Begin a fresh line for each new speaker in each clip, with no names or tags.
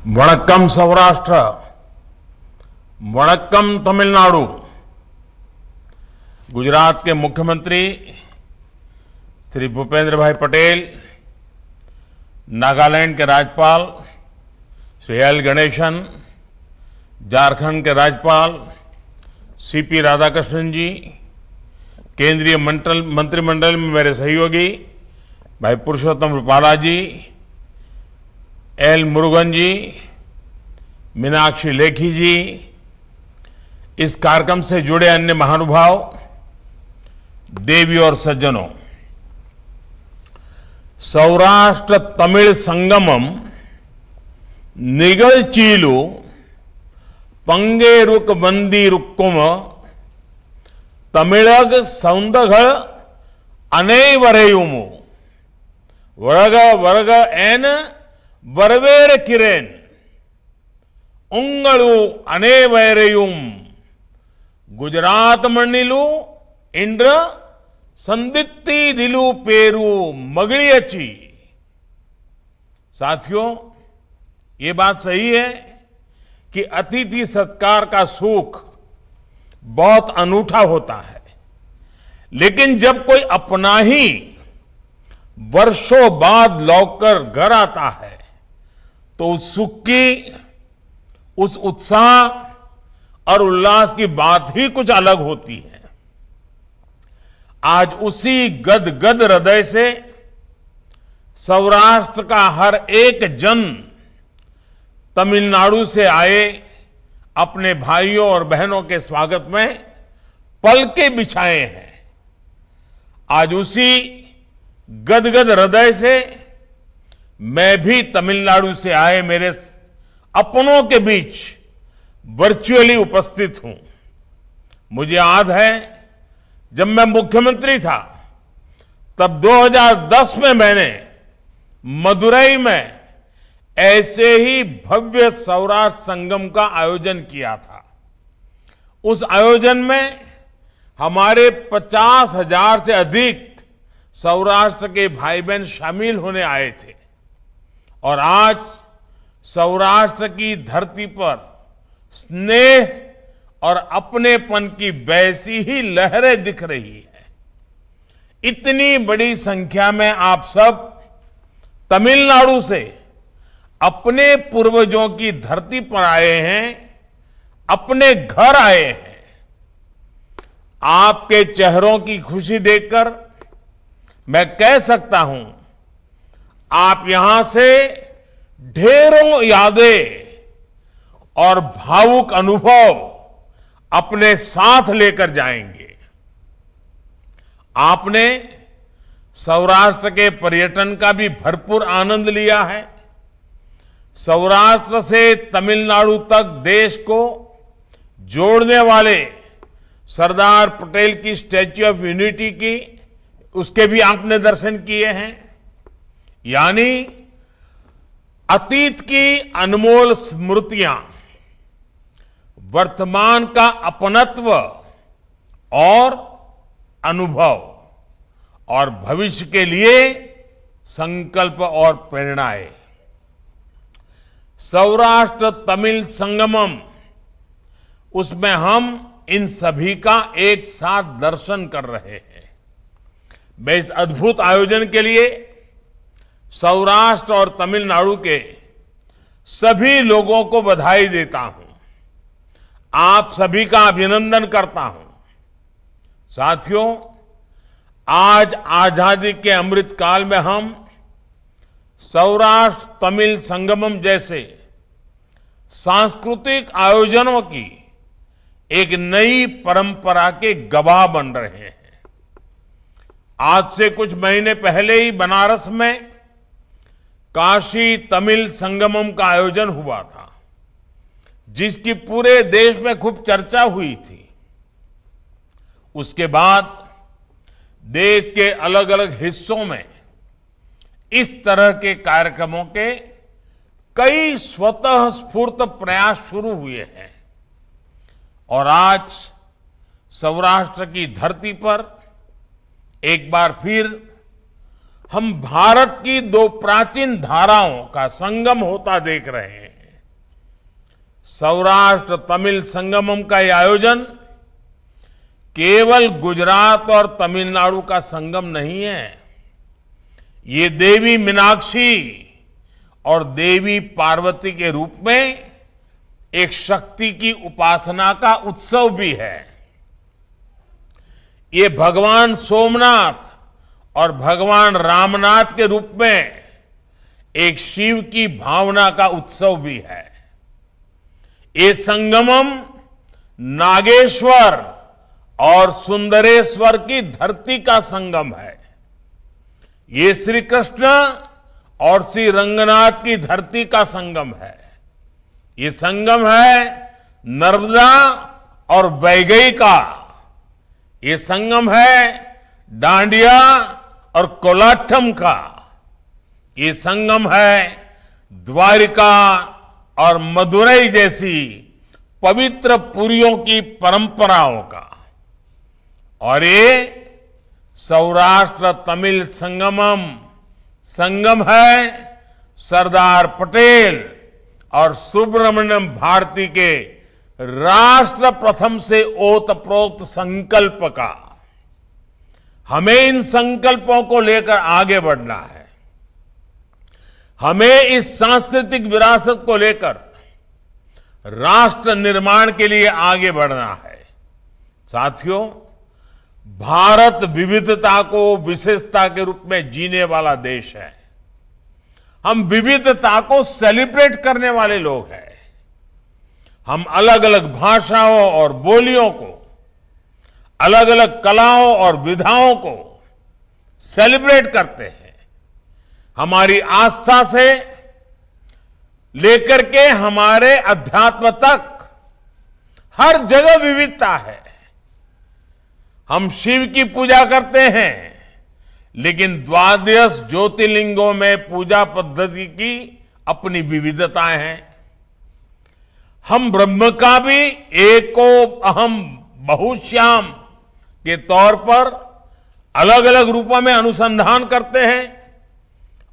वणक्कम सौराष्ट्र, वणक्कम तमिलनाडु। गुजरात के मुख्यमंत्री श्री भूपेंद्र भाई पटेल, नागालैंड के राज्यपाल श्री एल गणेशन, झारखंड के राज्यपाल सीपी राधाकृष्णन जी, केंद्रीय मंत्रिमंडल में मेरे सहयोगी भाई पुरुषोत्तम रूपाला जी, एल मुरुगन जी, मीनाक्षी लेखी जी, इस कार्यक्रम से जुड़े अन्य महानुभाव, देवी और सज्जनों, सौराष्ट्र तमिल संगमम निगलचीलु पंगेरुक वंदी रुक्कुम तमिळग सौंदगळ अनेवरेयुमु वरग वरग एन वरवेर किरेन उंगलु अनेवरेयुम गुजरात मण्णिलु इंद्र संदित्ति दिलु पेरू मगड़ियची। साथियों, ये बात सही है कि अतिथि सत्कार का सुख बहुत अनूठा होता है, लेकिन जब कोई अपना ही वर्षों बाद लौटकर घर आता है तो उस सुख की, उस उत्साह और उल्लास की बात ही कुछ अलग होती है। आज उसी गदगद हृदय से सौराष्ट्र का हर एक जन तमिलनाडु से आए अपने भाइयों और बहनों के स्वागत में पलके बिछाए हैं। आज उसी गदगद हृदय से मैं भी तमिलनाडु से आए मेरे अपनों के बीच वर्चुअली उपस्थित हूं। मुझे याद है, जब मैं मुख्यमंत्री था तब 2010 में मैंने मदुरई में ऐसे ही भव्य सौराष्ट्र संगम का आयोजन किया था। उस आयोजन में हमारे 50,000 से अधिक सौराष्ट्र के भाई बहन शामिल होने आए थे और आज सौराष्ट्र की धरती पर स्नेह और अपनेपन की वैसी ही लहरें दिख रही है। इतनी बड़ी संख्या में आप सब तमिलनाडु से अपने पूर्वजों की धरती पर आए हैं, अपने घर आए हैं। आपके चेहरों की खुशी देखकर मैं कह सकता हूं, आप यहां से ढेरों यादें और भावुक अनुभव अपने साथ लेकर जाएंगे। आपने सौराष्ट्र के पर्यटन का भी भरपूर आनंद लिया है। सौराष्ट्र से तमिलनाडु तक देश को जोड़ने वाले सरदार पटेल की स्टैच्यू ऑफ यूनिटी की, उसके भी आपने दर्शन किए हैं। यानी अतीत की अनमोल स्मृतियां, वर्तमान का अपनत्व और अनुभव और भविष्य के लिए संकल्प और प्रेरणाएं। सौराष्ट्र तमिल संगमम, उसमें हम इन सभी का एक साथ दर्शन कर रहे हैं। मैं इस अद्भुत आयोजन के लिए सौराष्ट्र और तमिलनाडु के सभी लोगों को बधाई देता हूं, आप सभी का अभिनंदन करता हूं। साथियों, आज आजादी के अमृत काल में हम सौराष्ट्र तमिल संगमम जैसे सांस्कृतिक आयोजनों की एक नई परंपरा के गवाह बन रहे हैं। आज से कुछ महीने पहले ही बनारस में काशी तमिल संगमम का आयोजन हुआ था, जिसकी पूरे देश में खूब चर्चा हुई थी। उसके बाद देश के अलग अलग हिस्सों में इस तरह के कार्यक्रमों के कई स्वतः स्फूर्त प्रयास शुरू हुए हैं और आज सौराष्ट्र की धरती पर एक बार फिर हम भारत की दो प्राचीन धाराओं का संगम होता देख रहे हैं। सौराष्ट्र तमिल संगमम का ये आयोजन केवल गुजरात और तमिलनाडु का संगम नहीं है। ये देवी मीनाक्षी और देवी पार्वती के रूप में एक शक्ति की उपासना का उत्सव भी है। ये भगवान सोमनाथ और भगवान रामनाथ के रूप में एक शिव की भावना का उत्सव भी है। ये संगमम नागेश्वर और सुंदरेश्वर की धरती का संगम है। ये श्री कृष्ण और श्री रंगनाथ की धरती का संगम है। ये संगम है नर्मदा और वैगई का। ये संगम है डांडिया और कोलाठम का। ये संगम है द्वारिका और मदुरई जैसी पवित्र पुरियों की परंपराओं का। और ये सौराष्ट्र तमिल संगम है सरदार पटेल और सुब्रमण्यम भारती के राष्ट्र प्रथम से ओतप्रोत संकल्प का। हमें इन संकल्पों को लेकर आगे बढ़ना है। हमें इस सांस्कृतिक विरासत को लेकर राष्ट्र निर्माण के लिए आगे बढ़ना है। साथियों, भारत विविधता को विशेषता के रूप में जीने वाला देश है। हम विविधता को सेलिब्रेट करने वाले लोग हैं। हम अलग अलग भाषाओं और बोलियों को, अलग अलग कलाओं और विधाओं को सेलिब्रेट करते हैं। हमारी आस्था से लेकर के हमारे अध्यात्म तक हर जगह विविधता है। हम शिव की पूजा करते हैं, लेकिन द्वादश ज्योतिर्लिंगों में पूजा पद्धति की अपनी विविधताएं हैं। हम ब्रह्म का भी एको अहम बहुश्याम के तौर पर अलग अलग रूपों में अनुसंधान करते हैं,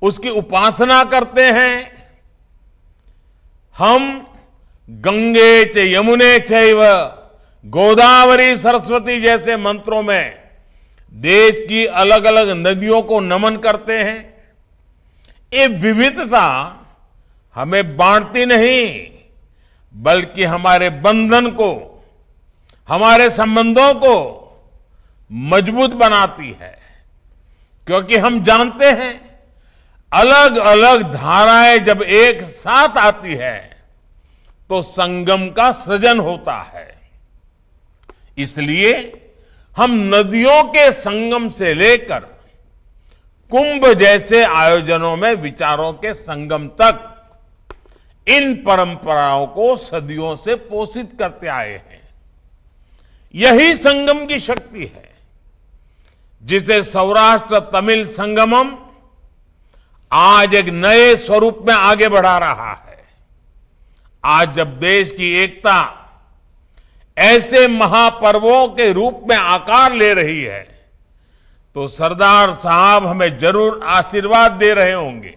उसकी उपासना करते हैं। हम गंगे च यमुने चैव गोदावरी सरस्वती जैसे मंत्रों में देश की अलग अलग नदियों को नमन करते हैं। ये विविधता हमें बांटती नहीं, बल्कि हमारे बंधन को, हमारे संबंधों को मजबूत बनाती है। क्योंकि हम जानते हैं अलग अलग धाराएं जब एक साथ आती है तो संगम का सृजन होता है। इसलिए हम नदियों के संगम से लेकर कुंभ जैसे आयोजनों में विचारों के संगम तक इन परंपराओं को सदियों से पोषित करते आए हैं। यही संगम की शक्ति है, जिसे सौराष्ट्र तमिल संगमम आज एक नए स्वरूप में आगे बढ़ा रहा है। आज जब देश की एकता ऐसे महापर्वों के रूप में आकार ले रही है, तो सरदार साहब हमें जरूर आशीर्वाद दे रहे होंगे।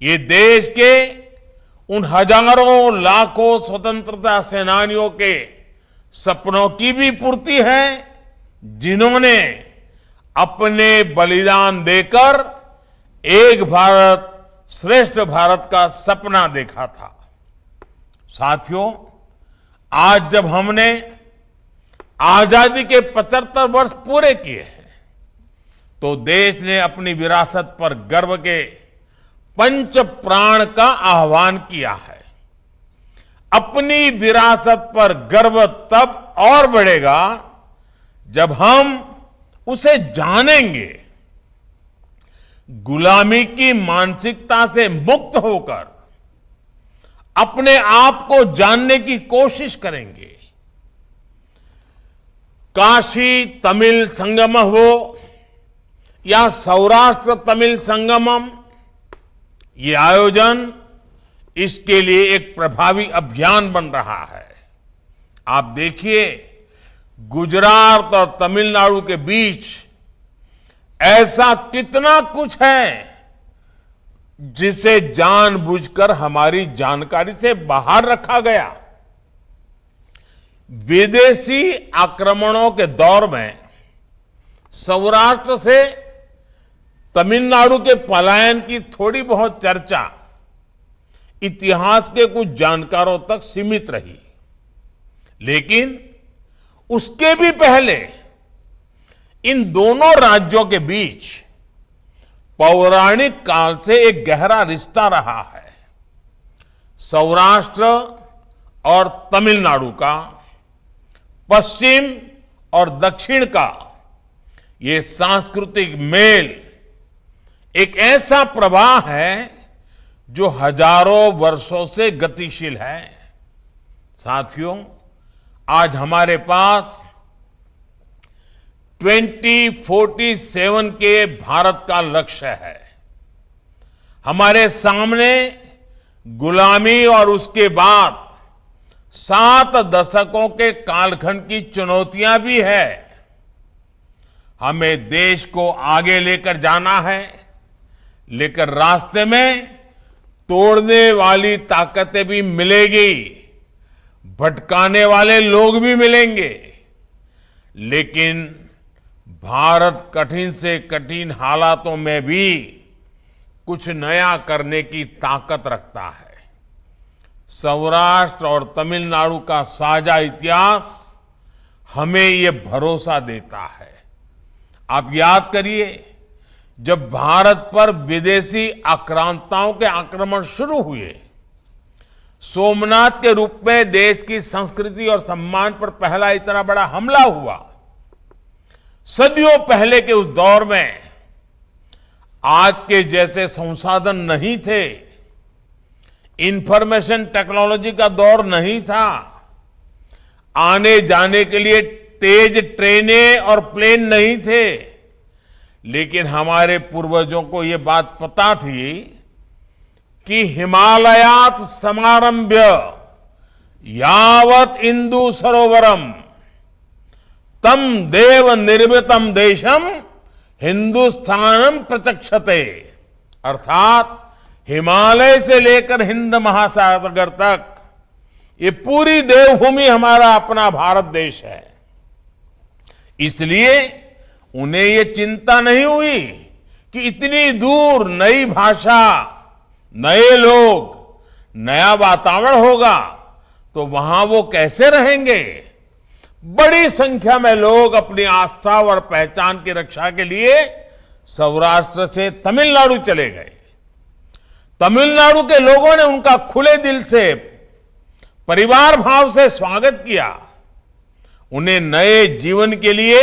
ये देश के उन हजारों लाखों स्वतंत्रता सेनानियों के सपनों की भी पूर्ति है, जिन्होंने अपने बलिदान देकर एक भारत श्रेष्ठ भारत का सपना देखा था। साथियों, आज जब हमने आजादी के 75 वर्ष पूरे किए हैं, तो देश ने अपनी विरासत पर गर्व के पंच प्राण का आह्वान किया है। अपनी विरासत पर गर्व तब और बढ़ेगा जब हम उसे जानेंगे। गुलामी की मानसिकता से मुक्त होकर अपने आप को जानने की कोशिश करेंगे। काशी तमिल संगम हो या सौराष्ट्र तमिल संगमम, ये आयोजन इसके लिए एक प्रभावी अभियान बन रहा है। आप देखिए, गुजरात और तमिलनाडु के बीच ऐसा कितना कुछ है जिसे जानबूझकर हमारी जानकारी से बाहर रखा गया। विदेशी आक्रमणों के दौर में सौराष्ट्र से तमिलनाडु के पलायन की थोड़ी बहुत चर्चा इतिहास के कुछ जानकारों तक सीमित रही, लेकिन उसके भी पहले इन दोनों राज्यों के बीच पौराणिक काल से एक गहरा रिश्ता रहा है। सौराष्ट्र और तमिलनाडु का, पश्चिम और दक्षिण का ये सांस्कृतिक मेल एक ऐसा प्रवाह है जो हजारों वर्षों से गतिशील है। साथियों, आज हमारे पास 2047 के भारत का लक्ष्य है। हमारे सामने गुलामी और उसके बाद 7 दशकों के कालखंड की चुनौतियां भी है। हमें देश को आगे लेकर जाना है, लेकिन रास्ते में तोड़ने वाली ताकतें भी मिलेगी, भटकाने वाले लोग भी मिलेंगे, लेकिन भारत कठिन से कठिन हालातों में भी कुछ नया करने की ताकत रखता है। सौराष्ट्र और तमिलनाडु का साझा इतिहास हमें ये भरोसा देता है। आप याद करिए, जब भारत पर विदेशी आक्रांताओं के आक्रमण शुरू हुए, सोमनाथ के रूप में देश की संस्कृति और सम्मान पर पहला इतना बड़ा हमला हुआ। सदियों पहले के उस दौर में आज के जैसे संसाधन नहीं थे, इंफॉर्मेशन टेक्नोलॉजी का दौर नहीं था, आने जाने के लिए तेज ट्रेनें और प्लेन नहीं थे, लेकिन हमारे पूर्वजों को ये बात पता थी कि हिमालयात समारंभ्य यावत इंदु सरोवरम तम देव निर्मितम देशम हिंदुस्तानम प्रचक्षते, अर्थात हिमालय से लेकर हिंद महासागर तक ये पूरी देवभूमि हमारा अपना भारत देश है। इसलिए उन्हें ये चिंता नहीं हुई कि इतनी दूर नई भाषा, नए लोग, नया वातावरण होगा तो वहां वो कैसे रहेंगे। बड़ी संख्या में लोग अपनी आस्था और पहचान की रक्षा के लिए सौराष्ट्र से तमिलनाडु चले गए। तमिलनाडु के लोगों ने उनका खुले दिल से, परिवार भाव से स्वागत किया। उन्हें नए जीवन के लिए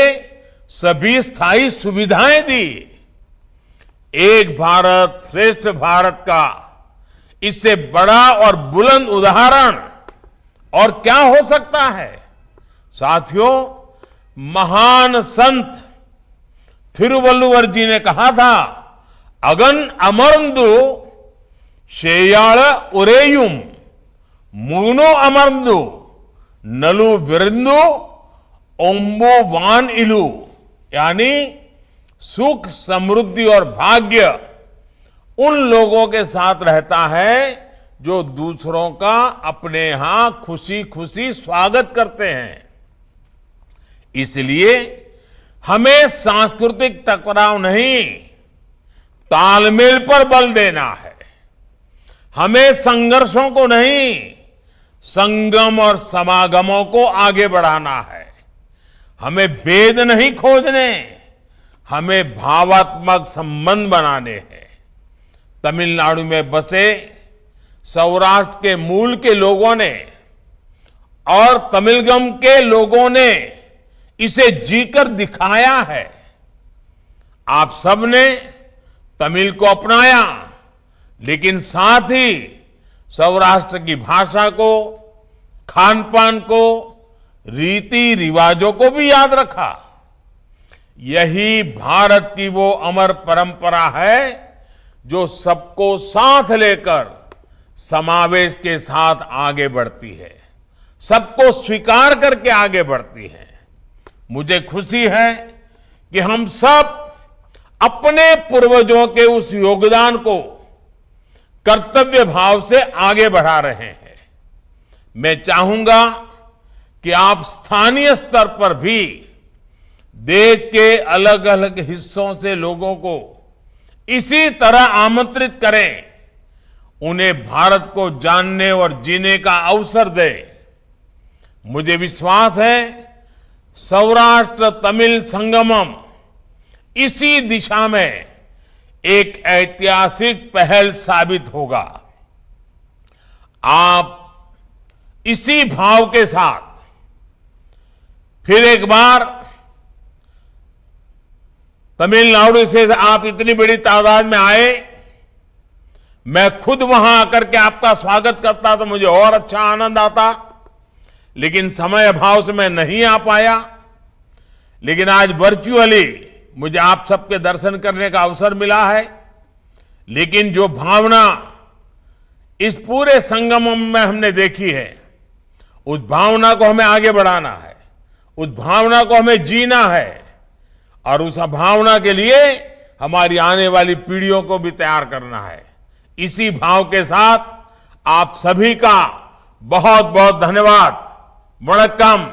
सभी स्थायी सुविधाएं दी। एक भारत श्रेष्ठ भारत का इससे बड़ा और बुलंद उदाहरण और क्या हो सकता है। साथियों, महान संत थिरुवल्लुवर जी ने कहा था, अगन अमरंदु शेयाल उरेयुम मुनो अमरंदु नलु विरंदु ओम्बो वान इलू, यानी सुख, समृद्धि और भाग्य उन लोगों के साथ रहता है जो दूसरों का अपने यहां खुशी खुशी स्वागत करते हैं। इसलिए हमें सांस्कृतिक टकराव नहीं, तालमेल पर बल देना है। हमें संघर्षों को नहीं, संगम और समागमों को आगे बढ़ाना है। हमें भेद नहीं खोजने, हमें भावात्मक संबंध बनाने हैं। तमिलनाडु में बसे सौराष्ट्र के मूल के लोगों ने और तमिलगम के लोगों ने इसे जीकर दिखाया है। आप सबने तमिल को अपनाया, लेकिन साथ ही सौराष्ट्र की भाषा को, खान पान को, रीति रिवाजों को भी याद रखा। यही भारत की वो अमर परंपरा है जो सबको साथ लेकर समावेश के साथ आगे बढ़ती है, सबको स्वीकार करके आगे बढ़ती है। मुझे खुशी है कि हम सब अपने पूर्वजों के उस योगदान को कर्तव्य भाव से आगे बढ़ा रहे हैं। मैं चाहूंगा कि आप स्थानीय स्तर पर भी देश के अलग अलग हिस्सों से लोगों को इसी तरह आमंत्रित करें, उन्हें भारत को जानने और जीने का अवसर दें। मुझे विश्वास है सौराष्ट्र तमिल संगमम इसी दिशा में एक ऐतिहासिक पहल साबित होगा। आप इसी भाव के साथ फिर एक बार तमिलनाडु से आप इतनी बड़ी तादाद में आए, मैं खुद वहां आकर के आपका स्वागत करता तो मुझे और अच्छा आनंद आता, लेकिन समय अभाव से मैं नहीं आ पाया। लेकिन आज वर्चुअली मुझे आप सबके दर्शन करने का अवसर मिला है। लेकिन जो भावना इस पूरे संगमम में हमने देखी है, उस भावना को हमें आगे बढ़ाना है, उस भावना को हमें जीना है और उस भावना के लिए हमारी आने वाली पीढ़ियों को भी तैयार करना है। इसी भाव के साथ आप सभी का बहुत बहुत धन्यवाद। वणक्कम।